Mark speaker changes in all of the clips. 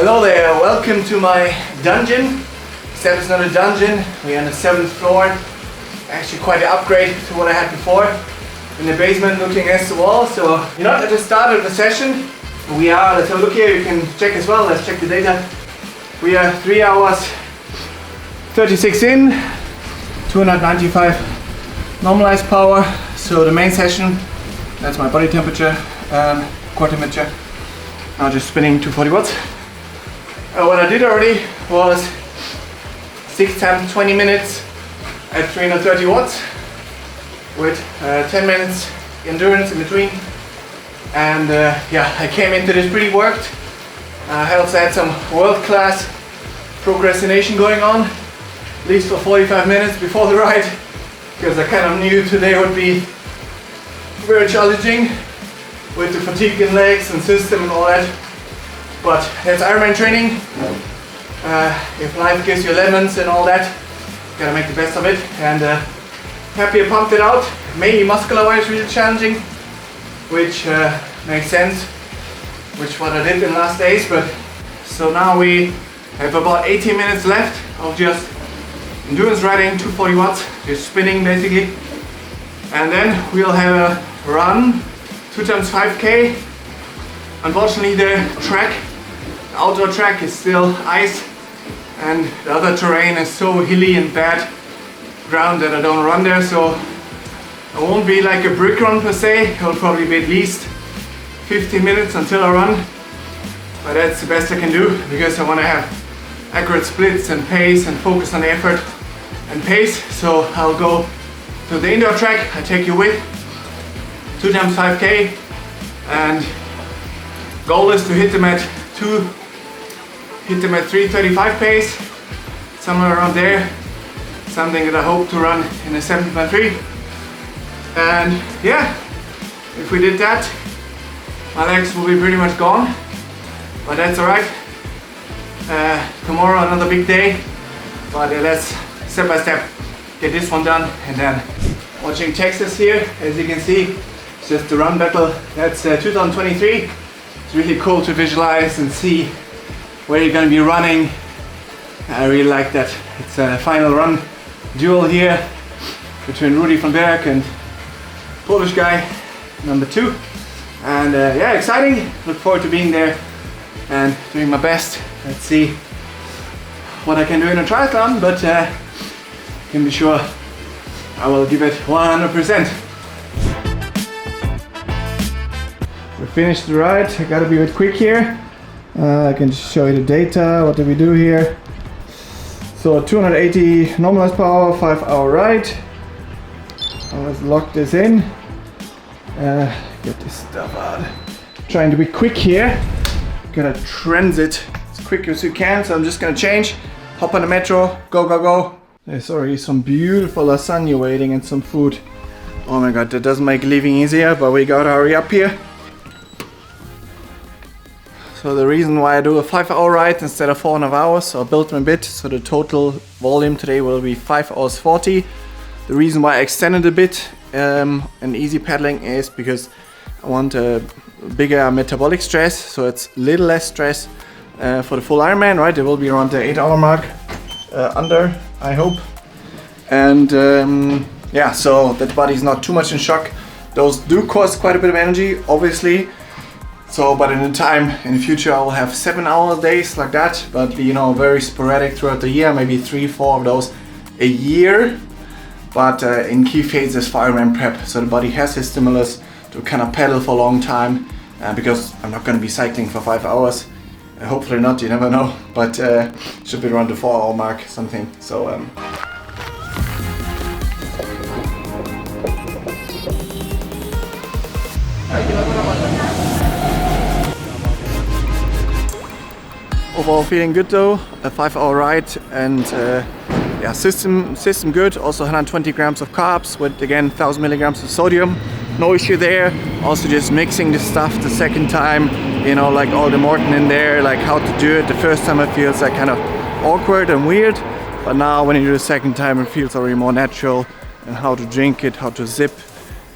Speaker 1: Hello there, welcome to my dungeon. Except it's not a dungeon, we're on the 7th floor. Actually quite an upgrade to what I had before. In the basement looking against the wall, so you're not at the start of the session. We are, let's have a look here, you can check as well, let's check the data. We are 3 hours 36 in, 295 normalized power. So the main session, that's my body temperature, core temperature. Now just spinning 240 watts. What I did already was 6 times 20 minutes at 330 watts with 10 minutes endurance in between. And yeah, I came into this pretty worked. I also had some world-class procrastination going on, at least for 45 minutes before the ride, because I kind of knew today would be very challenging with the fatigue in legs and system and all that. But that's Ironman training. If life gives you lemons and all that, you gotta make the best of it. And happy I pumped it out. Mainly muscular-wise, really challenging, which makes sense, which what I did in the last days. But so now we have about 18 minutes left of just endurance riding, 240 watts, just spinning basically. And then we'll have a run, 2 times 5K. Unfortunately the outdoor track is still ice, and the other terrain is so hilly and bad ground that I don't run there, so it won't be like a brick run per se. It'll probably be at least 15 minutes until I run, but that's the best I can do because I want to have accurate splits and pace and focus on effort and pace. So I'll go to the indoor track, I take you with 2 times 5K, and goal is to hit them at 335 pace, somewhere around there, something that I hope to run in a 7.3. And yeah, if we did that, my legs will be pretty much gone, but that's alright. Tomorrow another big day, but let's step by step get this one done. And then watching Texas here, as you can see, it's just the run battle. That's 2023. It's really cool to visualize and see where you're going to be running. I really like that. It's a final run duel here between Rudy van Berg and Polish guy number 2. And yeah, exciting. Look forward to being there and doing my best. Let's see what I can do in a triathlon, but you can be sure I will give it 100%. We finished the ride. I gotta be a bit quick here. I can just show you the data. What did we do here? So 280 normalized power, 5-hour ride. Let's lock this in. Get this stuff out. Trying to be quick here. Gotta transit as quick as you can. So I'm just gonna change, hop on the metro, go, go, go. There's already some beautiful lasagna waiting and some food. Oh my god, that doesn't make living easier, but we gotta hurry up here. So the reason why I do a 5-hour ride instead of 4.5 hours, so I built them a bit, so the total volume today will be 5 hours 40. The reason why I extended a bit and easy pedaling is because I want a bigger metabolic stress, so it's a little less stress for the full Ironman, right? It will be around the 8-hour mark, under, I hope. And yeah, so that body's not too much in shock. Those do cost quite a bit of energy, obviously. So, but in the future I will have 7-hour days like that, but you know, very sporadic throughout the year, maybe 3-4 of those a year. But in key phases for Ironman prep, so the body has this stimulus to kind of pedal for a long time, because I'm not going to be cycling for 5 hours. Hopefully not, you never know, but should be around the 4-hour mark, something. So overall feeling good though, a 5-hour ride, and yeah, system good. Also 120 grams of carbs with again 1000 milligrams of sodium, no issue there. Also just mixing the stuff the second time, you know, like all the Morton in there, like how to do it. The first time it feels like kind of awkward and weird, but now when you do the second time it feels already more natural, and how to drink it, how to zip.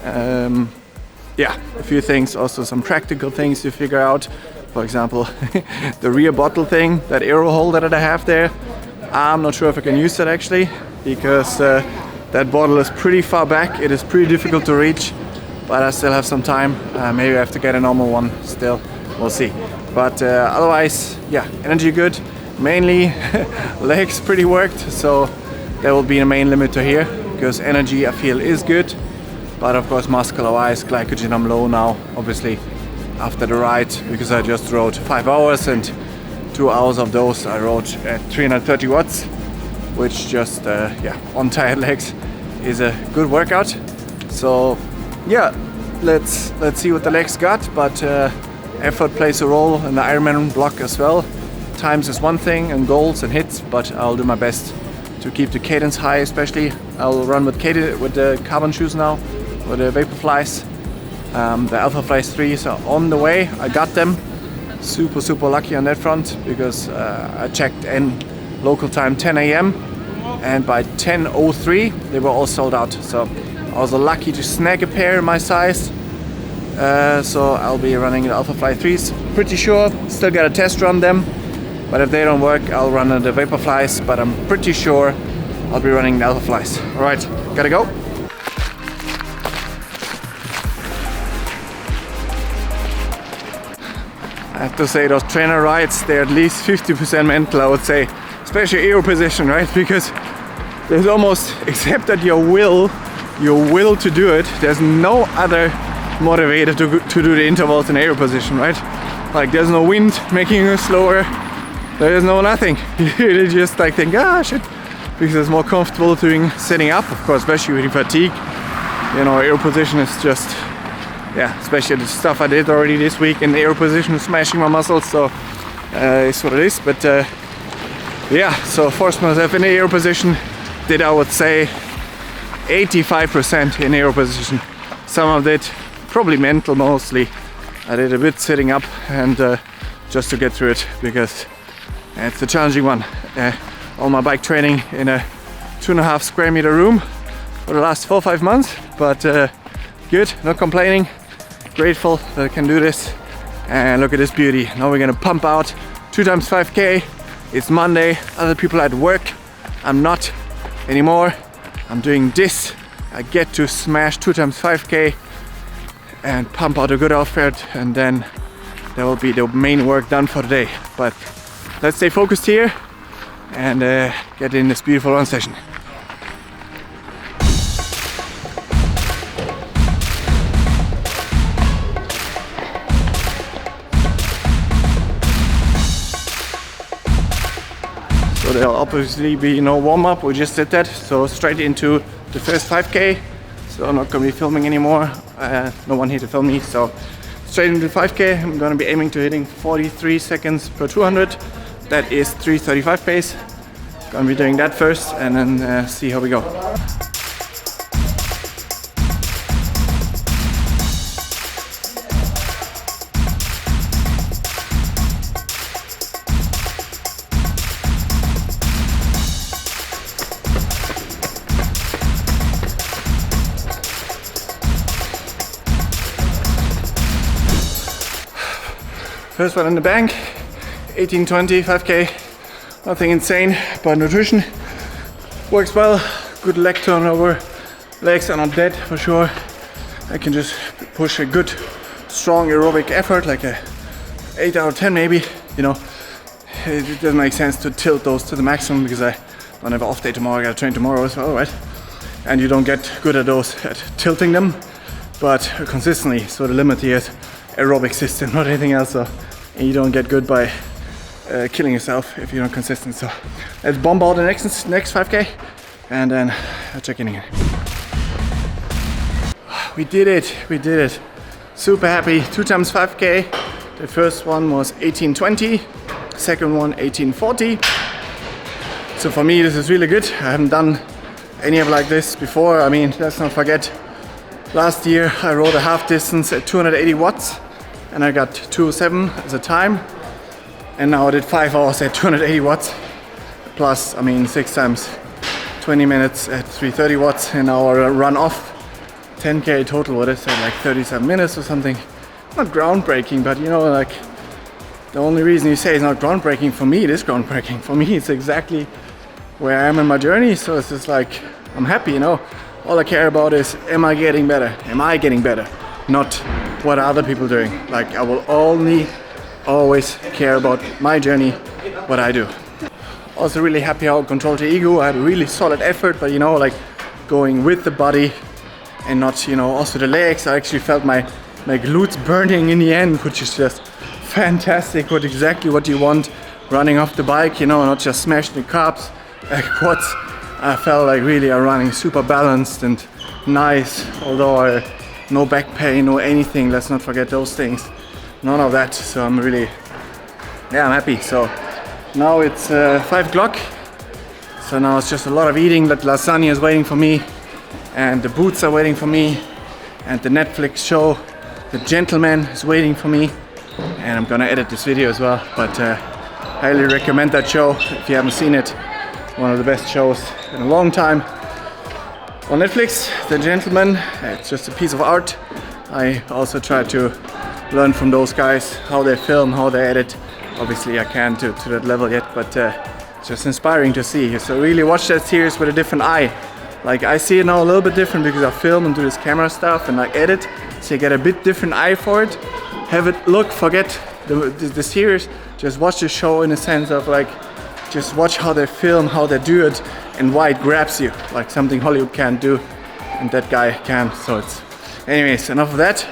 Speaker 1: Yeah, a few things, also some practical things to figure out. For example, the rear bottle thing, that arrow holder that I have there, I'm not sure if I can use that actually, because that bottle is pretty far back. It is pretty difficult to reach, but I still have some time. Maybe I have to get a normal one still, we'll see. But otherwise, yeah, energy good. Mainly legs pretty worked, so that will be the main limiter here, because energy I feel is good. But of course, muscular wise, glycogen I'm low now, obviously, after the ride, because I just rode 5 hours, and 2 hours of those I rode at 330 watts, which just, on tired legs is a good workout. So yeah, let's see what the legs got, but effort plays a role in the Ironman block as well. Times is one thing, and goals and hits, but I'll do my best to keep the cadence high. Especially I'll run with the carbon shoes now, with the Vaporflies. The Alphaflies 3s are on the way. I got them. Super lucky on that front, because I checked in local time 10 a.m. and by 10:03 they were all sold out. So I was lucky to snag a pair in my size. So I'll be running the Alphafly 3s. Pretty sure, still gotta test run them. But if they don't work, I'll run the Vaporflies, but I'm pretty sure I'll be running the Alphaflies. Alright, gotta go. I have to say, those trainer rides, they're at least 50% mental, I would say. Especially aero position, right? Because there's almost, except that your will to do it, there's no other motivator to do the intervals in aero position, right? Like, there's no wind making you slower. There's no nothing. You just like think, shit, because it's more comfortable doing sitting up, of course, especially with fatigue. You know, aero position is just, especially the stuff I did already this week in the aero position, smashing my muscles. So it's what it is. But so forced myself in the aero position. Did, I would say, 85% in aero position. Some of it probably mental mostly. I did a bit sitting up, and just to get through it, because it's a challenging one. All my bike training in a 2.5 square meter room for the last 4 or 5 months, but good, not complaining. Grateful that I can do this. And look at this beauty. Now we're gonna pump out 2 times 5K. It's Monday, other people at work. I'm not anymore. I'm doing this. I get to smash 2 times 5K and pump out a good outfit, and then that will be the main work done for the day. But let's stay focused here and get in this beautiful run session. So there'll obviously be no warm-up, we just did that, so straight into the first 5K. So I'm not going to be filming anymore, no one here to film me, so straight into 5K. I'm going to be aiming to hitting 43 seconds per 200. That is 3:35 pace. Going to be doing that first, and then see how we go. First one in the bank, 18:20, 5K, nothing insane, but nutrition works well. Good leg turnover, legs are not dead for sure. I can just push a good, strong aerobic effort, like a 8 out of 10 maybe. You know, it doesn't make sense to tilt those to the maximum, because I don't have an off day tomorrow, I gotta train tomorrow as well, right? And you don't get good at those, at tilting them, but consistently. So the limit here is aerobic system, not anything else. So you don't get good by killing yourself if you're not consistent. So let's bomb out the next 5K, and then I'll check in again. We did it. Super happy. 2 times 5K. The first one was 18:20, second one 18:40. So for me this is really good. I haven't done any of like this before. I mean, let's not forget, last year I rode a half distance at 280 watts and I got 207 as a time, and now I did 5 hours at 280 watts plus, I mean, 6 times 20 minutes at 330 watts, and now I run off 10K total, what is that, like 37 minutes or something. Not groundbreaking, but you know, like the only reason you say it's not groundbreaking, for me it is groundbreaking. For me it's exactly where I am in my journey, so it's just like, I'm happy, you know. All I care about is, am I getting better? Am I getting better? Not what are other people doing. Like, I will always care about my journey, what I do. Also really happy how controlled the ego. I had a really solid effort, but you know, like going with the body and not, you know, also the legs. I actually felt my glutes burning in the end, which is just fantastic. Exactly what you want running off the bike, you know, not just smashing the carbs, quads. I felt like really I'm running super balanced and nice, although no back pain, no anything. Let's not forget those things. None of that. So I'm really, yeah, I'm happy. So now it's 5 o'clock. So now it's just a lot of eating. That lasagna is waiting for me, and the boots are waiting for me, and the Netflix show The Gentleman is waiting for me. And I'm gonna edit this video as well. But highly recommend that show if you haven't seen it. One of the best shows in a long time on Netflix, The Gentleman. It's just a piece of art. I also try to learn from those guys, how they film, how they edit. Obviously I can't do to that level yet, but it's just inspiring to see. So really watch that series with a different eye. Like, I see it now a little bit different because I film and do this camera stuff and like edit, so you get a bit different eye for it. Have it look, forget the series, just watch the show in a sense of like, just watch how they film, how they do it, and why it grabs you, like something Hollywood can't do, and that guy can. So it's, anyways, enough of that.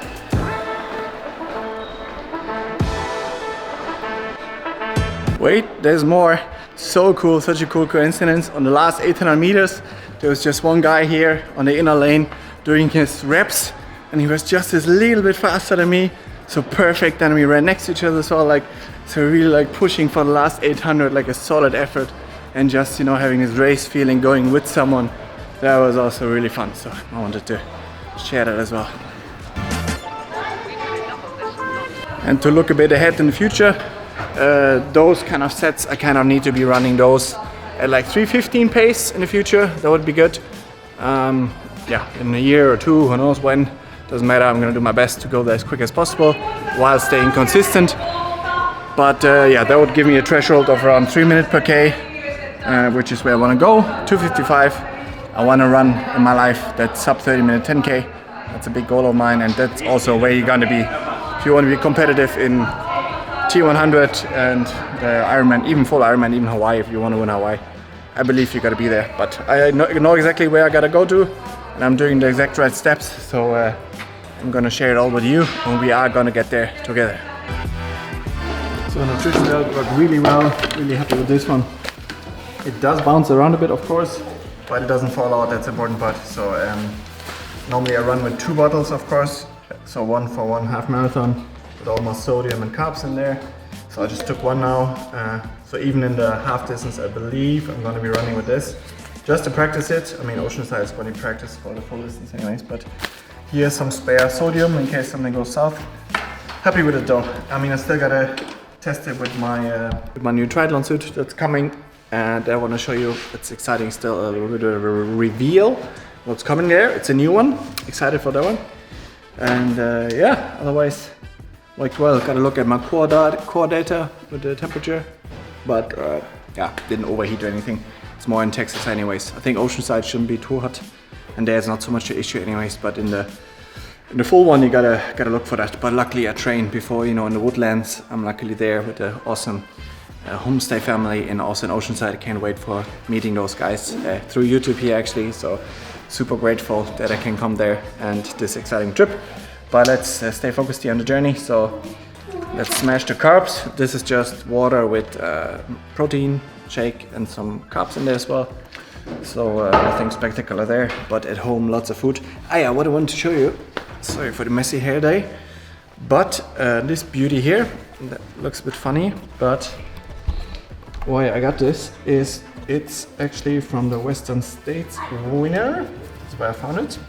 Speaker 1: Wait, there's more. So cool, such a cool coincidence. On the last 800 meters, there was just one guy here on the inner lane doing his reps, and he was just a little bit faster than me. So perfect, and we ran next to each other, so like, so really like pushing for the last 800, like a solid effort, and just, you know, having this race feeling going with someone. That was also really fun, so I wanted to share that as well. And to look a bit ahead in the future, those kind of sets, I kind of need to be running those at like 3:15 pace in the future. That would be good. Yeah, in a year or two, who knows when, doesn't matter. I'm gonna do my best to go there as quick as possible while staying consistent. But yeah, that would give me a threshold of around 3 minutes per K, which is where I want to go. 2:55. I want to run in my life that sub 30-minute 10K. That's a big goal of mine, and that's also where you're going to be if you want to be competitive in T100 and the Ironman, even full Ironman, even Hawaii. If you want to win Hawaii, I believe you got to be there. But I know exactly where I got to go to, and I'm doing the exact right steps. So I'm going to share it all with you, and we are going to get there together. So nutrition worked really well, really happy with this one. It does bounce around a bit, of course, but it doesn't fall out, that's the important part. So normally I run with 2 bottles, of course, so one for one half marathon with all my sodium and carbs in there. So I just took one now, so even in the half distance I believe I'm going to be running with this, just to practice it. I mean, Oceanside is going to practice for the full distance anyways, but here's some spare sodium in case something goes south. Happy with it though. I mean, I still gotta test it with my new triathlon suit that's coming, and I want to show you. It's exciting still, a little bit of a reveal what's coming there. It's a new one, excited for that one. And yeah, otherwise like, well, gotta look at my core data with the temperature, but yeah, didn't overheat or anything. It's more in Texas anyways. I think Oceanside shouldn't be too hot, and there's not so much an issue anyways, but in the full one you gotta look for that. But luckily I trained before, you know, in the woodlands. I'm luckily there with the awesome homestay family, and also in Oceanside. I can't wait for meeting those guys through YouTube here actually, so super grateful that I can come there and this exciting trip. But let's stay focused here on the journey. So let's smash the carbs. This is just water with protein shake and some carbs in there as well. So nothing spectacular there, but at home lots of food. Ah yeah, what I wanted to show you, sorry for the messy hair day, but this beauty here, that looks a bit funny, but why I got this is it's actually from the Western States winner. That's where I found it.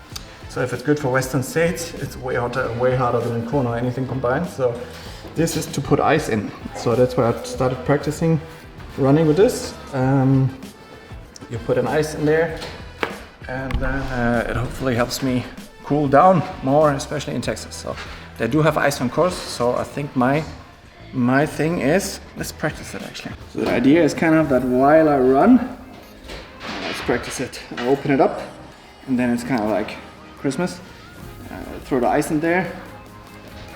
Speaker 1: So if it's good for Western States, it's way hotter and way harder than in Kona or anything combined. So this is to put ice in. So that's where I started practicing running with this. You put an ice in there, and then it hopefully helps me cool down more, especially in Texas. So they do have ice on course, so I think my my thing is, let's practice it actually. So the idea is kind of that while I run, let's practice it. I open it up and then it's kind of like Christmas. Throw the ice in there,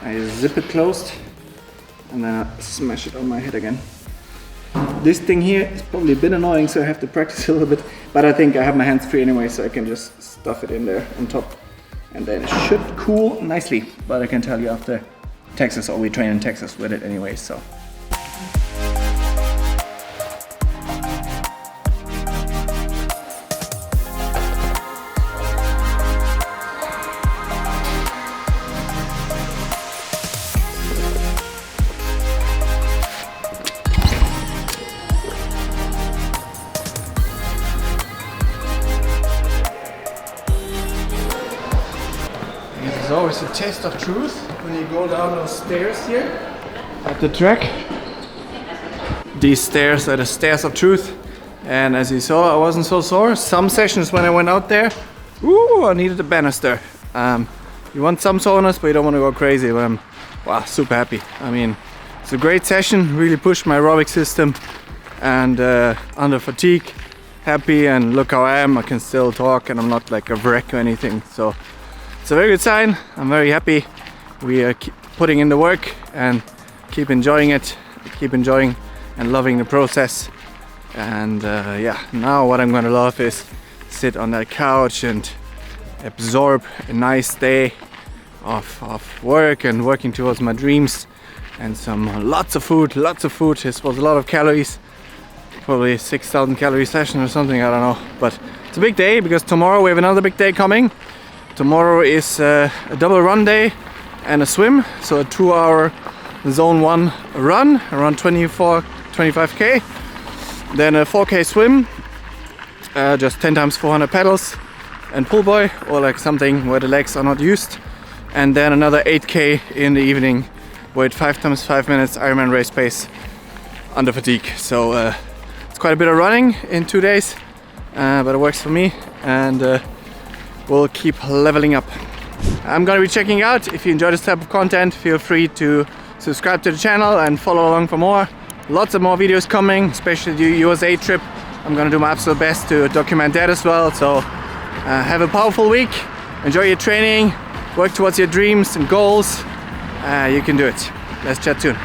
Speaker 1: I zip it closed and then I smash it on my head again. This thing here is probably a bit annoying, so I have to practice a little bit, but I think I have my hands free anyway, so I can just stuff it in there on top and then it should cool nicely. But I can tell you after Texas, or we train in Texas with it anyway, so. It's always a test of truth when you go down those stairs here at the track. These stairs are the stairs of truth, and as you saw, I wasn't so sore. Some sessions when I went out there, ooh, I needed a banister. You want some soreness, but you don't want to go crazy. But I'm super happy. I mean, it's a great session, really pushed my aerobic system, and under fatigue, happy, and look how I am. I can still talk and I'm not like a wreck or anything, so it's a very good sign. I'm very happy. We are keep putting in the work and keep enjoying it, keep enjoying and loving the process. And yeah, now what I'm gonna love is sit on that couch and absorb a nice day of work and working towards my dreams, and lots of food. This was a lot of calories, probably 6,000 calorie session or something, I don't know. But it's a big day because tomorrow we have another big day coming. Tomorrow is a double run day and a swim, so a 2-hour zone 1 run around 25k, then a 4k swim, just 10 times 400 pedals and pull buoy, or like something where the legs are not used, and then another 8k in the evening with 5 times 5 minutes Ironman race pace under fatigue. So it's quite a bit of running in 2 days, but it works for me, and we'll keep leveling up. I'm gonna be checking out. If you enjoy this type of content, feel free to subscribe to the channel and follow along for more. Lots of more videos coming, especially the USA trip. I'm gonna do my absolute best to document that as well. So have a powerful week, enjoy your training, work towards your dreams and goals. You can do it. Let's chat soon.